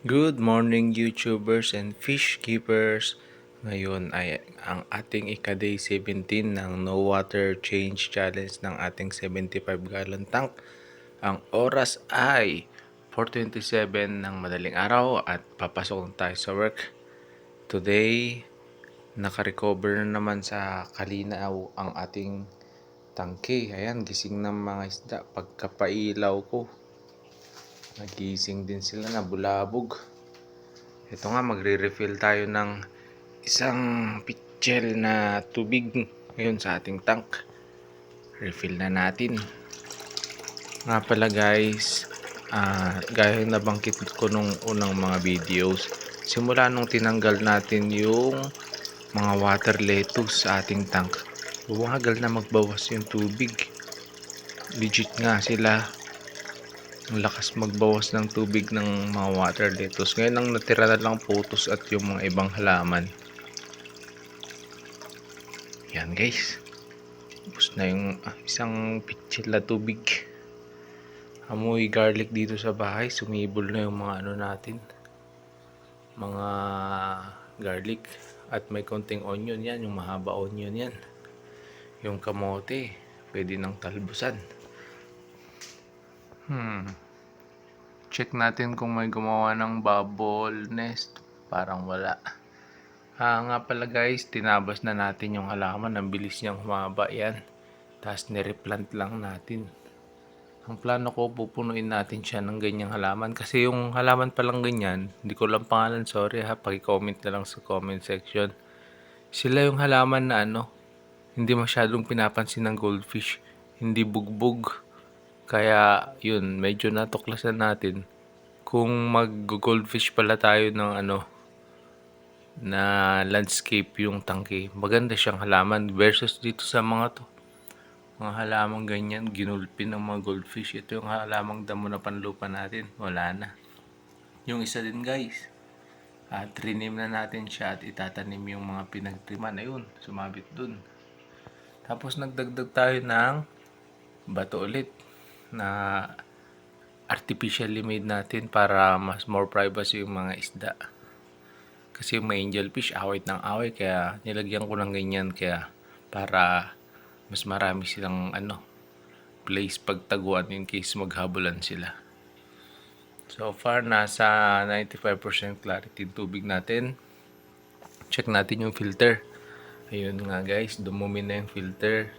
Good morning YouTubers and fish keepers. Ngayon ay ang ating ika-day 17 ng no water change challenge ng ating 75 gallon tank. Ang oras ay 4:27 ng madaling araw at papasok na tayo sa work. Today, naka-recover na naman sa kalinaw ang ating tangke. Ayan, gising ng mga isda. Pagkapailaw ko, nagising din sila na bulabog. Ito nga, magre-refill tayo ng isang pitchel na tubig ngayon sa ating tank. Refill na natin. Nga pala guys, gaya na banggit ko nung unang mga videos, simula nung tinanggal natin yung mga water lettuce sa ating tank, bumagal na magbawas yung tubig. Legit nga sila, ang lakas magbawas ng tubig ng mga water lettuce. Ngayon ang natira na lang photos at yung mga ibang halaman. Yan guys, ubos na yung isang pitchel na tubig. Amoy garlic dito sa bahay, sumibol na yung mga natin, mga garlic. At may konting onion yan, yung mahaba onion yan. Yung kamote, pwede nang talbusan. Check natin kung may gumawa ng bubble nest. Parang wala. Nga pala guys, tinabas na natin yung halaman. Ang bilis niyang humaba yan. Tapos nireplant lang natin. Ang plano ko, pupunuin natin siya ng ganyang halaman. Kasi yung halaman palang ganyan, hindi ko lang pangalan, sorry ha. Paki-comment na lang sa comment section. Sila yung halaman na hindi masyadong pinapansin ng goldfish. Hindi bugbog. Kaya yun, medyo natuklasan natin kung mag-goldfish pala tayo ng na landscape yung tangke. Maganda siyang halaman versus dito sa mga halamang ganyan, ginulpin ng mga goldfish. Ito yung halamang damo na panlupa natin. Wala na. Yung isa din guys, trinim na natin siya at itatanim yung mga pinagtriman. Ayun, sumabit dun. Tapos nagdagdag tayo ng bato ulit na artificially made natin para mas more privacy yung mga isda. Kasi yung mga angelfish, awit ng awit, kaya nilagyan ko ng ganyan, kaya para mas marami silang place pagtaguan in case maghabulan sila. So far, nasa 95% clarity yung tubig natin. Check natin yung filter. Ayun nga guys, dumumi na yung filter.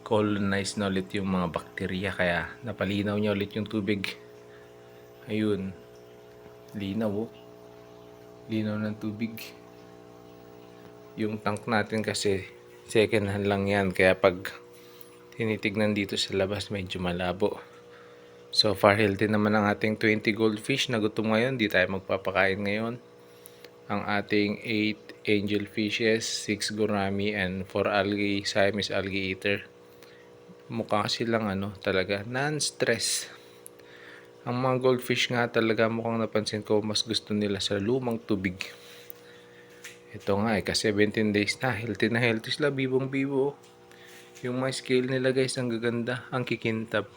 Colonize na ulit yung mga bakterya, kaya napalinaw niya ulit yung tubig. Ayun, linaw linaw ng tubig. Yung tank natin kasi second hand lang yan, kaya pag tinitignan dito sa labas medyo malabo. So far healthy naman ang ating 20 goldfish na gutom ngayon. Di tayo magpapakain ngayon. Ang ating 8 angel fishes, 6 gourami, and 4 algae, Siamese algae eater. Mukha silang talaga non-stress. Ang mga goldfish nga talaga, mukhang napansin ko, mas gusto nila sa lumang tubig. Ito nga kasi 17 days na, healthy sila, bibong bibo. Yung my scale nila guys, ang gaganda, ang kikintab.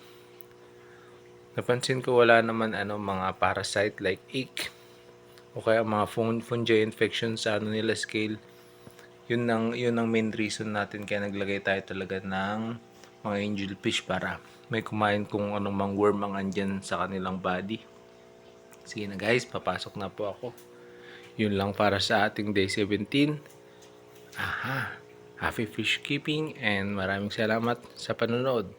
Napansin ko wala naman mga parasite like ache o kaya mga fungi infection sa nila scale. Yun ang main reason natin kaya naglagay tayo talaga ng mga angelfish para may kumain kung anong mang worm ang andyan sa kanilang body. Sige na guys, papasok na po ako. Yun lang para sa ating day 17. Happy fish keeping and maraming salamat sa panonood.